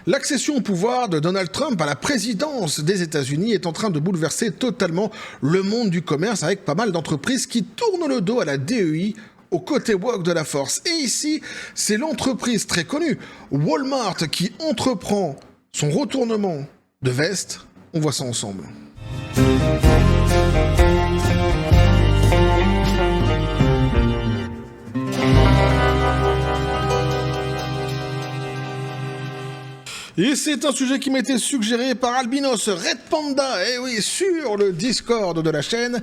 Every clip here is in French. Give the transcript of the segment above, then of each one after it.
L'accession au pouvoir de Donald Trump à la présidence des États-Unis est en train de bouleverser totalement le monde du commerce avec pas mal d'entreprises qui tournent le dos à la DEI, au côté woke de la force. Et ici, c'est l'entreprise très connue, Walmart, qui entreprend son retournement de veste. On voit ça ensemble. Et c'est un sujet qui m'était suggéré par Albinos Red Panda, et oui, sur le Discord de la chaîne.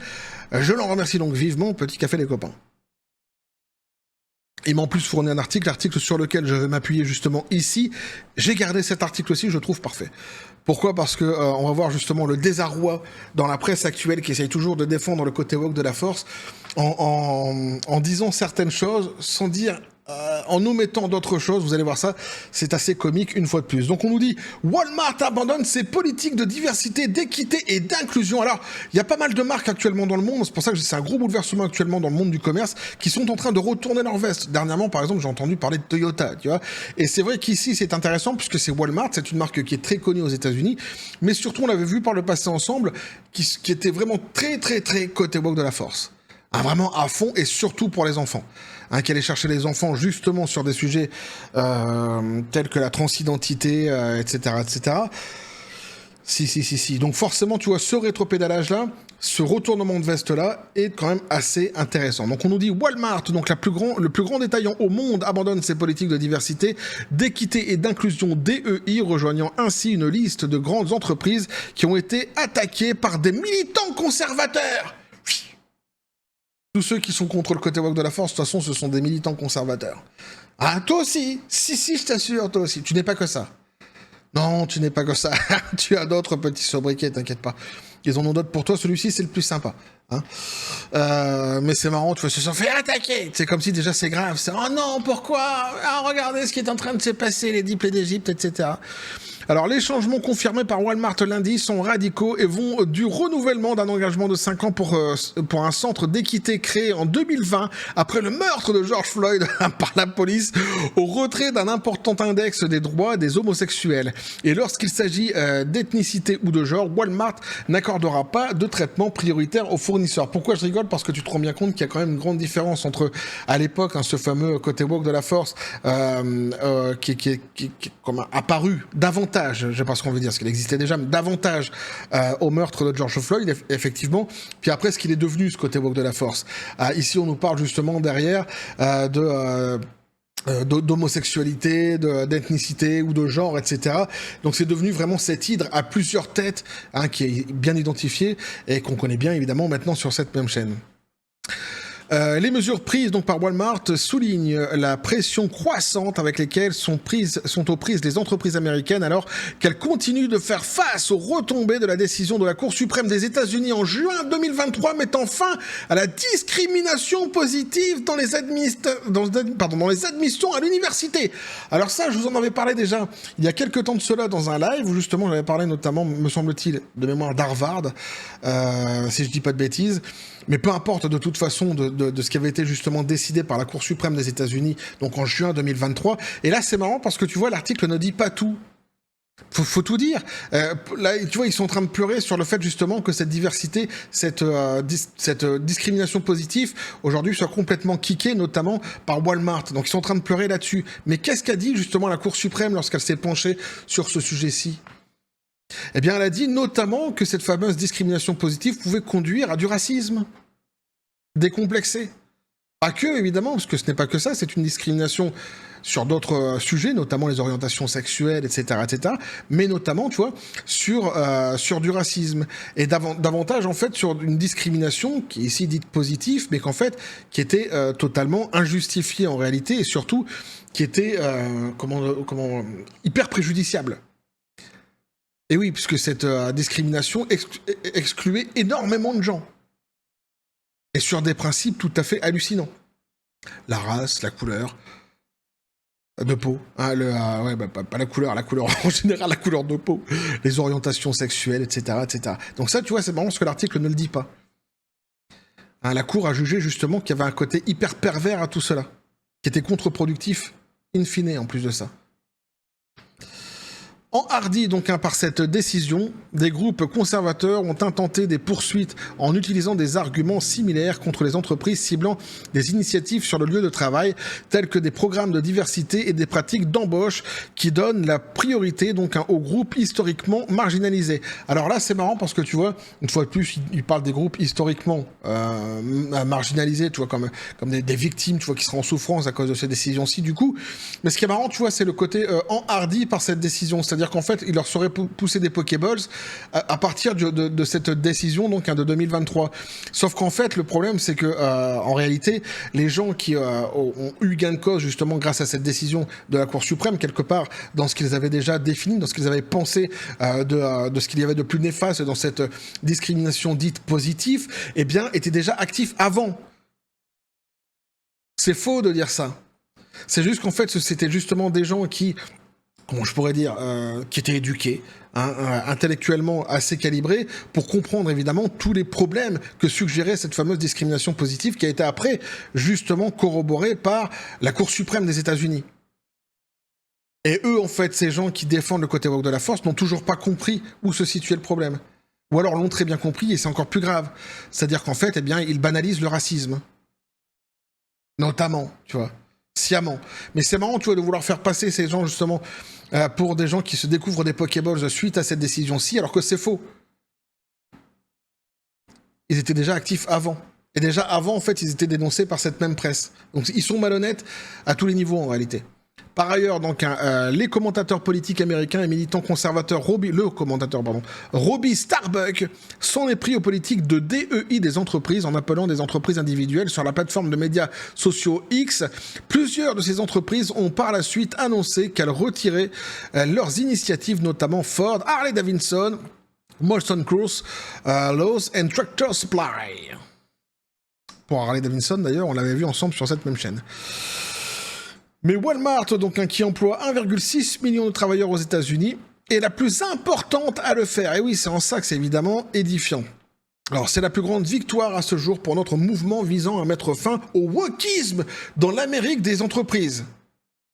Je l'en remercie donc vivement, petit café les copains. Il m'a en plus fourni un article sur lequel je vais m'appuyer justement ici. J'ai gardé cet article aussi, je le trouve parfait. Pourquoi ? Parce que on va voir justement le désarroi dans la presse actuelle qui essaye toujours de défendre le côté woke de la force en disant certaines choses sans dire... en nous mettant d'autres choses, vous allez voir ça, c'est assez comique une fois de plus. Donc on nous dit, Walmart abandonne ses politiques de diversité, d'équité et d'inclusion. Alors, il y a pas mal de marques actuellement dans le monde, c'est pour ça que c'est un gros bouleversement actuellement dans le monde du commerce, qui sont en train de retourner leur veste. Dernièrement, par exemple, j'ai entendu parler de Toyota, tu vois. Et c'est vrai qu'ici, c'est intéressant, puisque c'est Walmart, c'est une marque qui est très connue aux États-Unis, mais surtout, on l'avait vu par le passé ensemble, qui était vraiment très, très, très côté woke de la force. Vraiment à fond, et surtout pour les enfants. Qui allait chercher les enfants justement sur des sujets tels que la transidentité, etc., etc. Si. Donc forcément, tu vois, ce rétropédalage-là, ce retournement de veste-là est quand même assez intéressant. Donc on nous dit Walmart, donc le plus grand détaillant au monde, abandonne ses politiques de diversité, d'équité et d'inclusion DEI, rejoignant ainsi une liste de grandes entreprises qui ont été attaquées par des militants conservateurs. Tous ceux qui sont contre le côté woke de la force, de toute façon, ce sont des militants conservateurs. Ah, toi aussi. Si, je t'assure, toi aussi. Tu n'es pas que ça. Non, tu n'es pas que ça. Tu as d'autres petits sobriquets, t'inquiète pas. Ils en ont d'autres pour toi. Celui-ci, c'est le plus sympa. Mais c'est marrant, tu vois, se sont fait attaquer. C'est comme si déjà c'est grave. C'est, oh non, pourquoi ? Ah, regardez ce qui est en train de se passer, les diplômes d'Égypte, etc. Alors, les changements confirmés par Walmart lundi sont radicaux et vont du renouvellement d'un engagement de 5 ans pour un centre d'équité créé en 2020 après le meurtre de George Floyd par la police au retrait d'un important index des droits des homosexuels. Et lorsqu'il s'agit d'ethnicité ou de genre, Walmart n'accordera pas de traitement prioritaire aux fournisseurs. Pourquoi je rigole ? Parce que tu te rends bien compte qu'il y a quand même une grande différence entre, à l'époque, ce fameux côté woke de la force qui est comme apparu davantage, je ne sais pas ce qu'on veut dire, parce qu'il existait déjà, mais davantage au meurtre de George Floyd, effectivement, puis après ce qu'il est devenu, ce côté woke de la force. Ici, on nous parle justement derrière d'homosexualité, d'ethnicité ou de genre, etc. Donc c'est devenu vraiment cette hydre à plusieurs têtes, qui est bien identifiée et qu'on connaît bien évidemment maintenant sur cette même chaîne. Les mesures prises donc par Walmart soulignent la pression croissante avec lesquelles sont aux prises les entreprises américaines alors qu'elles continuent de faire face aux retombées de la décision de la Cour suprême des États-Unis en juin 2023 mettant fin à la discrimination positive dans les admissions à l'université. Alors ça, je vous en avais parlé déjà il y a quelques temps de cela dans un live où justement j'avais parlé notamment, me semble-t-il, de mémoire d'Harvard, si je dis pas de bêtises. Mais peu importe de toute façon de ce qui avait été justement décidé par la Cour suprême des États-Unis, donc en juin 2023. Et là, c'est marrant parce que tu vois, l'article ne dit pas tout. Faut tout dire. Là, tu vois, ils sont en train de pleurer sur le fait justement que cette diversité, cette discrimination positive, aujourd'hui, soit complètement kickée, notamment par Walmart. Donc, ils sont en train de pleurer là-dessus. Mais qu'est-ce qu'a dit justement la Cour suprême lorsqu'elle s'est penchée sur ce sujet-ci ? Eh bien, elle a dit notamment que cette fameuse discrimination positive pouvait conduire à du racisme décomplexé. Pas que, évidemment, parce que ce n'est pas que ça, c'est une discrimination sur d'autres sujets, notamment les orientations sexuelles, etc., mais notamment, tu vois, sur du racisme. Et davantage, en fait, sur une discrimination qui est ici dite positive, mais qu'en fait, qui était totalement injustifiée en réalité, et surtout, qui était, hyper préjudiciable. Et oui, puisque cette discrimination excluait énormément de gens. Et sur des principes tout à fait hallucinants. La race, la couleur de peau. Pas la couleur en général, la couleur de peau. Les orientations sexuelles, etc., etc. Donc ça, tu vois, c'est marrant parce que l'article ne le dit pas. La Cour a jugé justement qu'il y avait un côté hyper pervers à tout cela. Qui était contre-productif, in fine, en plus de ça. Enhardis donc par cette décision, des groupes conservateurs ont intenté des poursuites en utilisant des arguments similaires contre les entreprises ciblant des initiatives sur le lieu de travail, tels que des programmes de diversité et des pratiques d'embauche qui donnent la priorité donc aux groupes historiquement marginalisés. Alors là, c'est marrant parce que tu vois, une fois de plus, ils parlent des groupes historiquement marginalisés, tu vois, comme des victimes, tu vois, qui seront en souffrance à cause de ces décisions-ci, du coup. Mais ce qui est marrant, tu vois, c'est le côté enhardi par cette décision. C'est-à-dire qu'en fait, il leur serait poussé des Pokéballs à partir de cette décision, donc de 2023. Sauf qu'en fait, le problème, c'est que en réalité, les gens qui ont eu gain de cause justement grâce à cette décision de la Cour suprême, quelque part dans ce qu'ils avaient déjà défini, dans ce qu'ils avaient pensé de ce qu'il y avait de plus néfaste dans cette discrimination dite positive, eh bien, étaient déjà actifs avant. C'est faux de dire ça. C'est juste qu'en fait, c'était justement des gens qui, comment je pourrais dire, qui étaient éduqués, intellectuellement assez calibrés, pour comprendre évidemment tous les problèmes que suggérait cette fameuse discrimination positive qui a été après justement corroborée par la Cour suprême des États-Unis. Et eux, en fait, ces gens qui défendent le côté woke de la force n'ont toujours pas compris où se situait le problème. Ou alors l'ont très bien compris et c'est encore plus grave. C'est-à-dire qu'en fait, eh bien, ils banalisent le racisme. Notamment, tu vois. Sciemment. Mais c'est marrant, tu vois, de vouloir faire passer ces gens, justement, pour des gens qui se découvrent des Pokéballs suite à cette décision-ci, alors que c'est faux. Ils étaient déjà actifs avant. Et déjà avant, en fait, ils étaient dénoncés par cette même presse. Donc, ils sont malhonnêtes à tous les niveaux, en réalité. Par ailleurs, donc, les commentateurs politiques américains et militants conservateurs, Robbie Starbuck, s'en est pris aux politiques de DEI des entreprises en appelant des entreprises individuelles sur la plateforme de médias sociaux X. Plusieurs de ces entreprises ont par la suite annoncé qu'elles retiraient leurs initiatives, notamment Ford, Harley-Davidson, Molson Coors, Lowe's et Tractor Supply. Pour Harley-Davidson, d'ailleurs, on l'avait vu ensemble sur cette même chaîne. Mais Walmart, donc, qui emploie 1,6 million de travailleurs aux États-Unis, est la plus importante à le faire. Et oui, c'est en ça que c'est évidemment édifiant. Alors, c'est la plus grande victoire à ce jour pour notre mouvement visant à mettre fin au wokisme dans l'Amérique des entreprises,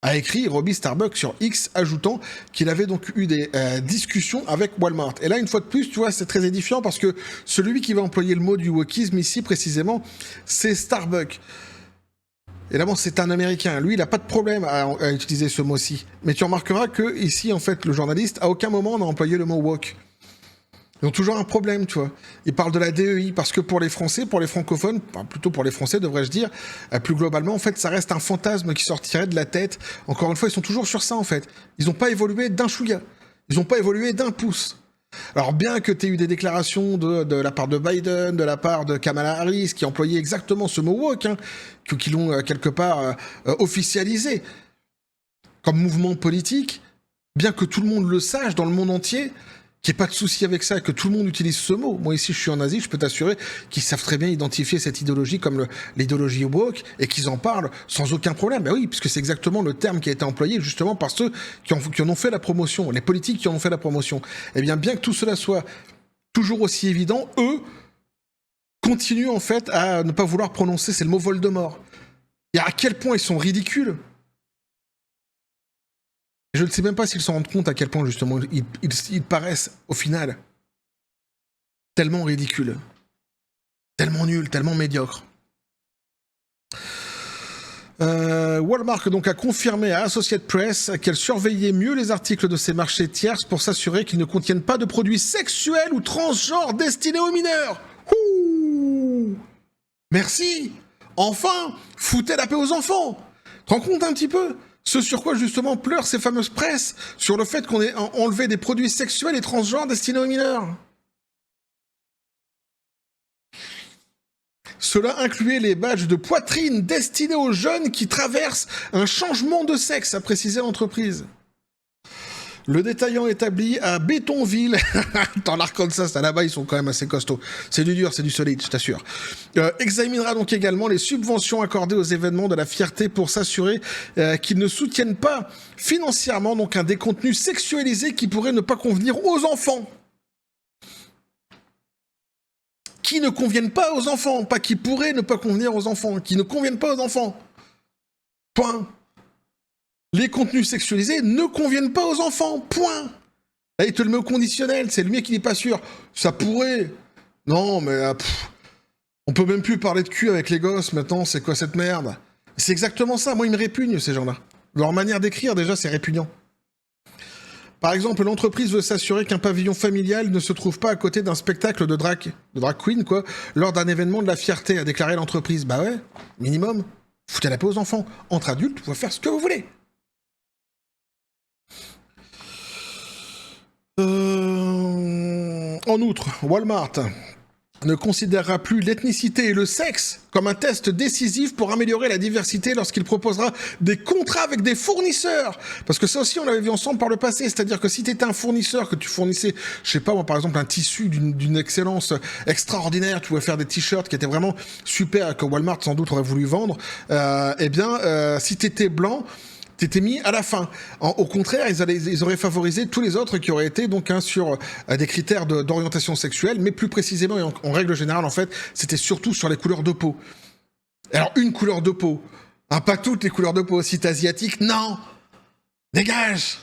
a écrit Robbie Starbuck sur X, ajoutant qu'il avait donc eu des discussions avec Walmart. Et là, une fois de plus, tu vois, c'est très édifiant parce que celui qui va employer le mot du wokisme ici, précisément, c'est Starbuck. Évidemment, c'est un Américain. Lui, il n'a pas de problème à utiliser ce mot-ci. Mais tu remarqueras que ici, en fait, le journaliste, à aucun moment, n'a employé le mot woke. Ils ont toujours un problème, tu vois. Ils parlent de la DEI parce que pour les Français, pour les francophones, plutôt pour les Français, devrais-je dire, plus globalement, en fait, ça reste un fantasme qui sortirait de la tête. Encore une fois, ils sont toujours sur ça, en fait. Ils n'ont pas évolué d'un chouïa. Ils n'ont pas évolué d'un pouce. Alors bien que tu aies eu des déclarations de la part de Biden, de la part de Kamala Harris, qui employaient exactement ce mot woke, qui l'ont quelque part officialisé comme mouvement politique, bien que tout le monde le sache dans le monde entier, qu'il n'y ait pas de souci avec ça, que tout le monde utilise ce mot. Moi ici je suis en Asie, je peux t'assurer qu'ils savent très bien identifier cette idéologie comme l'idéologie woke et qu'ils en parlent sans aucun problème. Ben oui, puisque c'est exactement le terme qui a été employé justement par ceux qui en ont fait la promotion, les politiques qui en ont fait la promotion. Eh bien que tout cela soit toujours aussi évident, eux continuent en fait à ne pas vouloir prononcer, c'est le mot Voldemort. Et à quel point ils sont ridicules. Je ne sais même pas s'ils se rendent compte à quel point, justement, ils paraissent, au final, tellement ridicules, tellement nuls, tellement médiocres. Walmart donc a confirmé à Associated Press qu'elle surveillait mieux les articles de ses marchés tierces pour s'assurer qu'ils ne contiennent pas de produits sexuels ou transgenres destinés aux mineurs. Ouh, merci. Enfin, foutez la paix aux enfants. Tu te rends compte un petit peu ? Ce sur quoi, justement, pleurent ces fameuses presses sur le fait qu'on ait enlevé des produits sexuels et transgenres destinés aux mineurs. Cela incluait les badges de poitrine destinés aux jeunes qui traversent un changement de sexe, a précisé l'entreprise. Le détaillant établi à Bétonville, dans l'Arkansas, là-bas ils sont quand même assez costauds. C'est du dur, c'est du solide, je t'assure. Examinera donc également les subventions accordées aux événements de la fierté pour s'assurer qu'ils ne soutiennent pas financièrement donc des contenus sexualisés qui pourraient ne pas convenir aux enfants. Qui ne conviennent pas aux enfants, pas qui pourraient ne pas convenir aux enfants, qui ne conviennent pas aux enfants. Point. Les contenus sexualisés ne conviennent pas aux enfants, point. Là, il te le met au conditionnel, c'est le mec qui n'est pas sûr. Ça pourrait. Non, mais on peut même plus parler de cul avec les gosses maintenant, c'est quoi cette merde? C'est exactement ça, moi ils me répugnent ces gens-là. Leur manière d'écrire déjà c'est répugnant. Par exemple, l'entreprise veut s'assurer qu'un pavillon familial ne se trouve pas à côté d'un spectacle de drag queen, quoi, lors d'un événement de la fierté, a déclaré l'entreprise. Bah ouais, minimum. Foutez la paix aux enfants. Entre adultes, vous pouvez faire ce que vous voulez. En outre, Walmart ne considérera plus l'ethnicité et le sexe comme un test décisif pour améliorer la diversité lorsqu'il proposera des contrats avec des fournisseurs. Parce que ça aussi, on l'avait vu ensemble par le passé. C'est-à-dire que si tu étais un fournisseur, que tu fournissais, je sais pas moi, par exemple, un tissu d'une excellence extraordinaire, tu pouvais faire des t-shirts qui étaient vraiment super, que Walmart sans doute aurait voulu vendre, si tu étais blanc, t'étais mis à la fin. Au contraire, ils auraient favorisé tous les autres qui auraient été donc sur des critères d'orientation sexuelle, mais plus précisément et en règle générale, en fait, c'était surtout sur les couleurs de peau. Alors, une couleur de peau. Pas toutes les couleurs de peau. Si t'es asiatique, non. Dégage.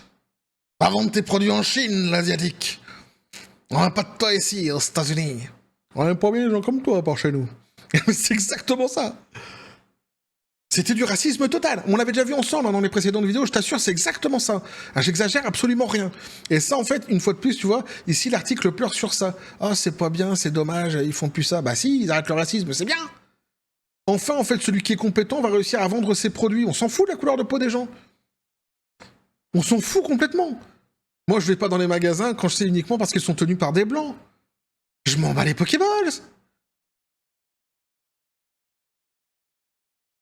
Va vendre tes produits en Chine, l'asiatique. On n'a pas de toi ici, aux États-Unis. On n'aime pas bien les gens comme toi, par chez nous. C'est exactement ça. C'était du racisme total. On l'avait déjà vu ensemble dans les précédentes vidéos, je t'assure, c'est exactement ça. J'exagère absolument rien. Et ça, en fait, une fois de plus, tu vois, ici, l'article pleure sur ça. Ah, c'est pas bien, c'est dommage, ils font plus ça. Bah si, ils arrêtent le racisme, c'est bien. Enfin, en fait, celui qui est compétent va réussir à vendre ses produits. On s'en fout de la couleur de peau des gens. On s'en fout complètement. Moi, je vais pas dans les magasins quand je sais uniquement parce qu'ils sont tenus par des blancs. Je m'en bats les Pokéballs.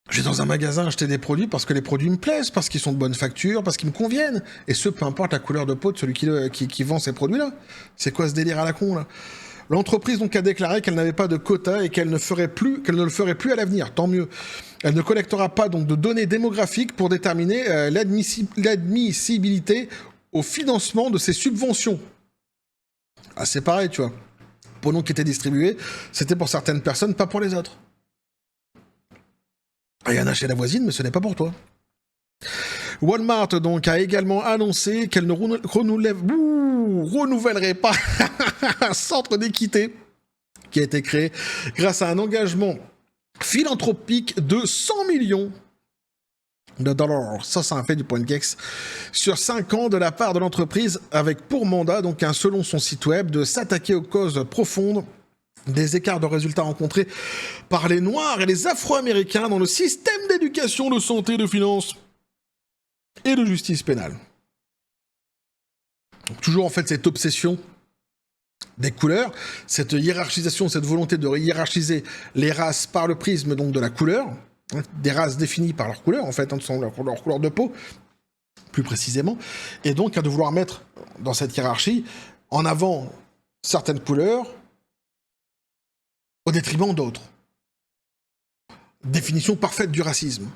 Je vais dans un magasin acheter des produits parce que les produits me plaisent, parce qu'ils sont de bonne facture, parce qu'ils me conviennent. Et ce, peu importe la couleur de peau de celui qui vend ces produits-là. C'est quoi ce délire à la con, là? L'entreprise donc a déclaré qu'elle n'avait pas de quota et qu'elle ne le ferait plus à l'avenir. Tant mieux. Elle ne collectera pas donc de données démographiques pour déterminer l'admissibilité au financement de ces subventions. Ah, c'est pareil, tu vois. Pour nous qui étaient distribués, c'était pour certaines personnes, pas pour les autres. Il y en a chez la voisine, mais ce n'est pas pour toi. Walmart donc a également annoncé qu'elle ne renouvellerait pas un centre d'équité qui a été créé grâce à un engagement philanthropique de 100 millions de dollars. Ça a fait du point de gex sur 5 ans de la part de l'entreprise avec pour mandat, donc selon son site web, de s'attaquer aux causes profondes des écarts de résultats rencontrés par les Noirs et les Afro-Américains dans le système d'éducation, de santé, de finances et de justice pénale. Donc, toujours en fait cette obsession des couleurs, cette hiérarchisation, cette volonté de hiérarchiser les races par le prisme donc de la couleur, des races définies par leur couleur en fait, leur couleur de peau, plus précisément, et donc de vouloir mettre dans cette hiérarchie en avant certaines couleurs au détriment d'autres. Définition parfaite du racisme.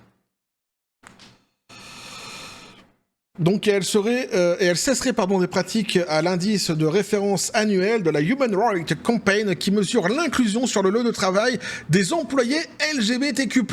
Donc elle cesserait des pratiques à l'indice de référence annuel de la Human Rights Campaign qui mesure l'inclusion sur le lieu de travail des employés LGBTQ+.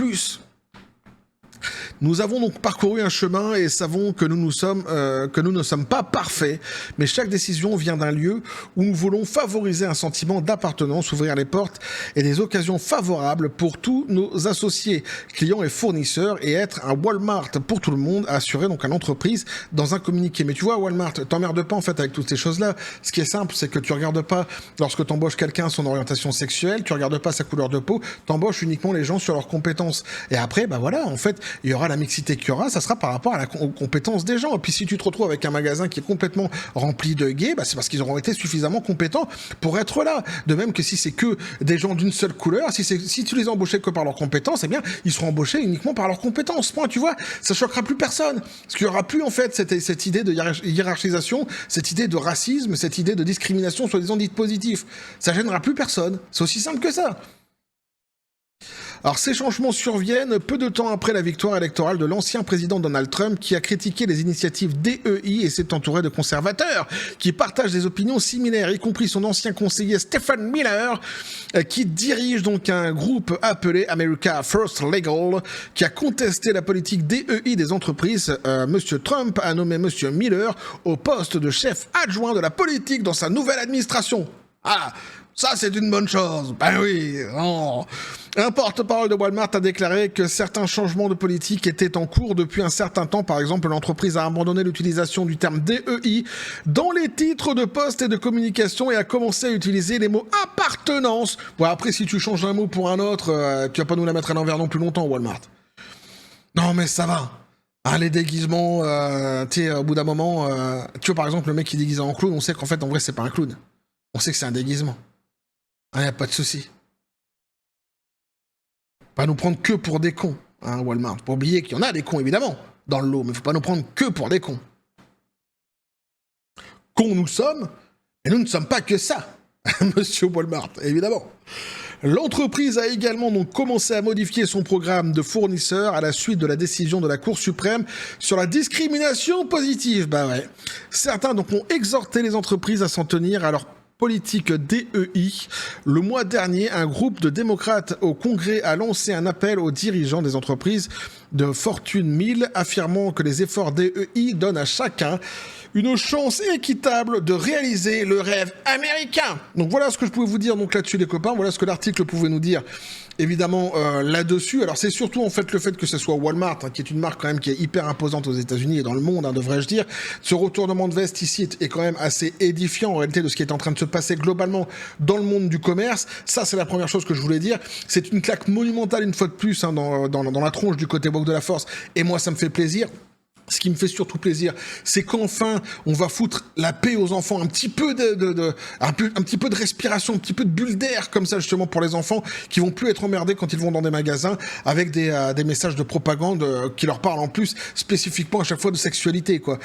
Nous avons donc parcouru un chemin et savons que nous ne sommes pas parfaits, mais chaque décision vient d'un lieu où nous voulons favoriser un sentiment d'appartenance, ouvrir les portes et des occasions favorables pour tous nos associés, clients et fournisseurs et être un Walmart pour tout le monde, assurer donc à l'entreprise dans un communiqué. Mais tu vois, Walmart, t'emmerdes pas en fait avec toutes ces choses-là. Ce qui est simple, c'est que tu regardes pas, lorsque t'embauches quelqu'un, son orientation sexuelle, tu regardes pas sa couleur de peau, t'embauches uniquement les gens sur leurs compétences. Et après, bah voilà, en fait, il y aura la mixité qu'il y aura, ça sera par rapport aux compétences des gens. Et puis si tu te retrouves avec un magasin qui est complètement rempli de gays, bah c'est parce qu'ils auront été suffisamment compétents pour être là. De même que si c'est que des gens d'une seule couleur, si tu les as embauchés que par leurs compétences, eh bien, ils seront embauchés uniquement par leurs compétences. Point, tu vois, ça choquera plus personne. Parce qu'il y aura plus, en fait, cette idée de hiérarchisation, cette idée de racisme, cette idée de discrimination, soi-disant dite positive. Ça gênera plus personne. C'est aussi simple que ça. Alors ces changements surviennent peu de temps après la victoire électorale de l'ancien président Donald Trump qui a critiqué les initiatives DEI et s'est entouré de conservateurs qui partagent des opinions similaires, y compris son ancien conseiller Stephen Miller qui dirige donc un groupe appelé America First Legal qui a contesté la politique DEI des entreprises. Monsieur Trump a nommé Monsieur Miller au poste de chef adjoint de la politique dans sa nouvelle administration. Ah, ça c'est une bonne chose. Ben oui, non. Un porte-parole de Walmart a déclaré que certains changements de politique étaient en cours depuis un certain temps. Par exemple, l'entreprise a abandonné l'utilisation du terme DEI dans les titres de poste et de communication et a commencé à utiliser les mots appartenance. Bon, après, si tu changes un mot pour un autre, tu vas pas nous la mettre à l'envers non plus longtemps, Walmart. Non, mais ça va. Ah, les déguisements, tu sais, au bout d'un moment, tu vois, par exemple, le mec qui est déguisé en clown, on sait qu'en fait, en vrai, c'est pas un clown. On sait que c'est un déguisement. Ah, y a pas de souci. Pas nous prendre que pour des cons, hein, Walmart. Faut pas oublier qu'il y en a des cons, évidemment, dans le lot, mais faut pas nous prendre que pour des cons. Cons nous sommes, mais nous ne sommes pas que ça, monsieur Walmart, évidemment. L'entreprise a également donc commencé à modifier son programme de fournisseurs à la suite de la décision de la Cour suprême sur la discrimination positive. Bah ouais. Certains donc ont exhorté les entreprises à s'en tenir à leur politique DEI. Le mois dernier, un groupe de démocrates au Congrès a lancé un appel aux dirigeants des entreprises de Fortune 1000, affirmant que les efforts DEI donnent à chacun une chance équitable de réaliser le rêve américain. Donc voilà ce que je pouvais vous dire donc là-dessus les copains, voilà ce que l'article pouvait nous dire évidemment là-dessus. Alors c'est surtout en fait le fait que ce soit Walmart, hein, qui est une marque quand même qui est hyper imposante aux États-Unis et dans le monde, hein, devrais-je dire. Ce retournement de veste ici est quand même assez édifiant en réalité de ce qui est en train de se passer globalement dans le monde du commerce. Ça c'est la première chose que je voulais dire. C'est une claque monumentale une fois de plus, hein, dans la tronche du côté woke de la force et moi ça me fait plaisir. Ce qui me fait surtout plaisir, c'est qu'enfin, on va foutre la paix aux enfants, un petit peu un petit peu de respiration, un petit peu de bulle d'air, comme ça, justement, pour les enfants, qui vont plus être emmerdés quand ils vont dans des magasins, avec des messages de propagande qui leur parlent en plus, spécifiquement à chaque fois de sexualité, quoi.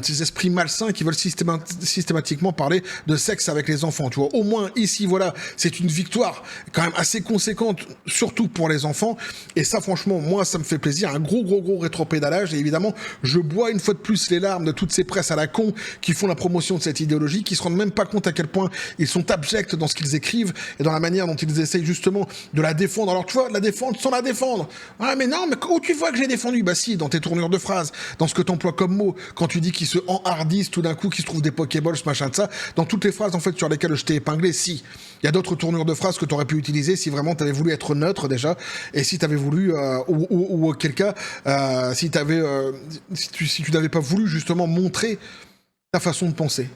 Ces esprits malsains qui veulent systématiquement parler de sexe avec les enfants, tu vois. Au moins, ici, voilà, c'est une victoire quand même assez conséquente, surtout pour les enfants. Et ça, franchement, moi, ça me fait plaisir. Un gros rétropédalage, et évidemment, je bois une fois de plus les larmes de toutes ces presses à la con qui font la promotion de cette idéologie, qui se rendent même pas compte à quel point ils sont abjects dans ce qu'ils écrivent et dans la manière dont ils essayent justement de la défendre. Alors tu vois, la défendre sans la défendre. Ah mais non, mais où tu vois que j'ai défendu? Bah si, dans tes tournures de phrases, dans ce que t'emploies comme mot, quand tu dis qu'ils se enhardissent tout d'un coup, qu'ils se trouvent des pokéballs, ce machin de ça, dans toutes les phrases en fait sur lesquelles je t'ai épinglé, si. Il y a d'autres tournures de phrases que tu aurais pu utiliser si vraiment t'avais voulu être neutre déjà, et si t'avais voulu, ou auquel cas, si tu n'avais pas voulu justement montrer ta façon de penser.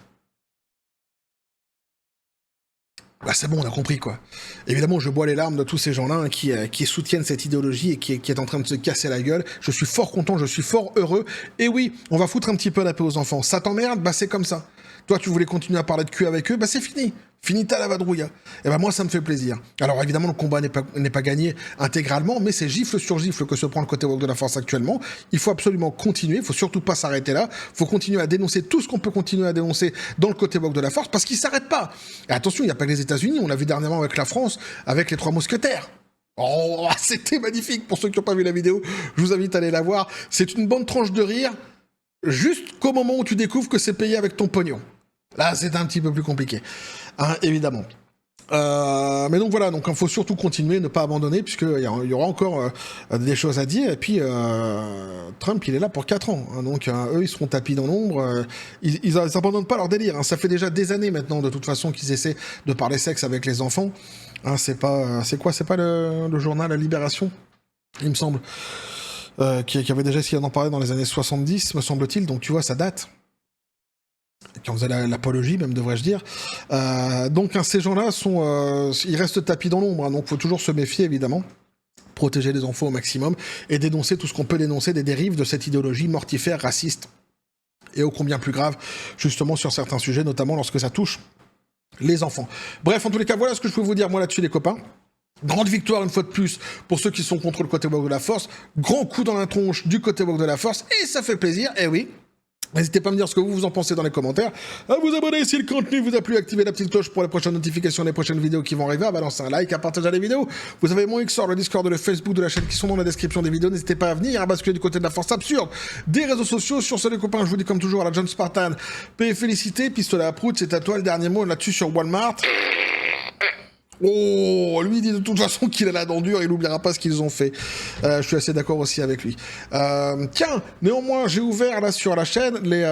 Bah c'est bon, on a compris quoi. Évidemment, je bois les larmes de tous ces gens-là hein, qui soutiennent cette idéologie et qui est en train de se casser la gueule. Je suis fort content, je suis fort heureux. Et oui, on va foutre un petit peu la paix aux enfants. Ça t'emmerde? Bah c'est comme ça. Toi, tu voulais continuer à parler de cul avec eux? Bah c'est fini. Finita la vadrouille. Et ben moi, ça me fait plaisir. Alors évidemment, le combat n'est pas gagné intégralement, mais c'est gifle sur gifle que se prend le côté woke de la force actuellement. Il faut absolument continuer, il faut surtout pas s'arrêter là. Il faut continuer à dénoncer tout ce qu'on peut continuer à dénoncer dans le côté woke de la force, parce qu'il s'arrête pas. Et attention, il n'y a pas que les États-Unis, on l'a vu dernièrement avec la France, avec les 3 mousquetaires. Oh, c'était magnifique. Pour ceux qui n'ont pas vu la vidéo, je vous invite à aller la voir. C'est une bonne tranche de rire, juste qu'au moment où tu découvres que c'est payé avec ton pognon. Là, c'est un petit peu plus compliqué, hein, évidemment. Mais donc voilà, donc il faut surtout continuer, ne pas abandonner, puisqu'il y aura encore des choses à dire. Et puis, Trump, il est là pour 4 ans. Hein, donc eux, ils seront tapis dans l'ombre. Ils abandonnent pas leur délire. Hein. Ça fait déjà des années maintenant, de toute façon, qu'ils essaient de parler sexe avec les enfants. Hein, c'est pas le journal La Libération, il me semble, qui avait déjà essayé d'en parler dans les années 70, me semble-t-il. Donc tu vois, ça date. Qui en faisait l'apologie, même devrais-je dire. Donc ces gens-là ils restent tapis dans l'ombre, hein, donc il faut toujours se méfier évidemment, protéger les enfants au maximum et dénoncer tout ce qu'on peut dénoncer des dérives de cette idéologie mortifère, raciste et ô combien plus grave, justement sur certains sujets, notamment lorsque ça touche les enfants. Bref, en tous les cas, voilà ce que je peux vous dire moi là-dessus les copains. Grande victoire une fois de plus pour ceux qui sont contre le côté woke de la force, grand coup dans la tronche du côté woke de la force, et ça fait plaisir, et oui. N'hésitez pas à me dire ce que vous en pensez dans les commentaires, à vous abonner si le contenu vous a plu, activer la petite cloche pour les prochaines notifications des prochaines vidéos qui vont arriver, à balancer un like, à partager les vidéos. Vous avez mon Xor, le Discord, le Facebook de la chaîne qui sont dans la description des vidéos. N'hésitez pas à venir, à basculer du côté de la force absurde des réseaux sociaux. Sur ce les copains, je vous dis comme toujours à la John Spartan, paix et félicité, pistolet à prout, c'est à toi le dernier mot là-dessus sur Walmart. Oh, lui dit de toute façon qu'il a la dent dure, il n'oubliera pas ce qu'ils ont fait. Je suis assez d'accord aussi avec lui. Tiens, néanmoins, j'ai ouvert là sur la chaîne les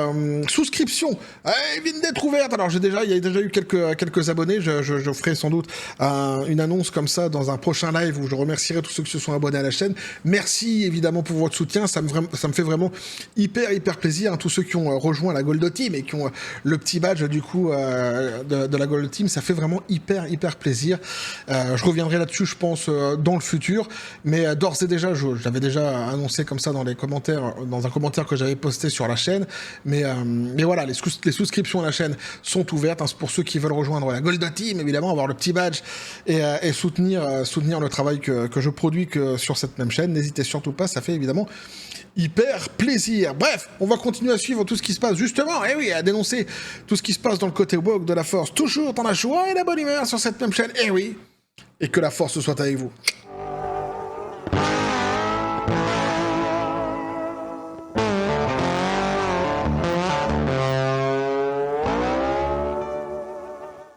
souscriptions. Elles viennent d'être ouvertes. Alors il y a déjà eu quelques abonnés. Je ferai sans doute une annonce comme ça dans un prochain live où je remercierai tous ceux qui se sont abonnés à la chaîne. Merci évidemment pour votre soutien. Ça me fait vraiment hyper plaisir. Hein, tous ceux qui ont rejoint la Gold Team et qui ont le petit badge du coup de la Gold Team, ça fait vraiment hyper plaisir. Je reviendrai là-dessus, je pense, dans le futur, mais d'ores et déjà, j'avais déjà annoncé comme ça dans les commentaires, dans un commentaire que j'avais posté sur la chaîne, mais voilà, les souscriptions à la chaîne sont ouvertes, hein, pour ceux qui veulent rejoindre la Gold Team, évidemment, avoir le petit badge et soutenir le travail que je produis sur cette même chaîne. N'hésitez surtout pas, ça fait évidemment hyper plaisir. Bref, on va continuer à suivre tout ce qui se passe justement, et oui, à dénoncer tout ce qui se passe dans le côté woke de la force, toujours dans la joie et la bonne humeur sur cette même chaîne, et oui, et que la force soit avec vous.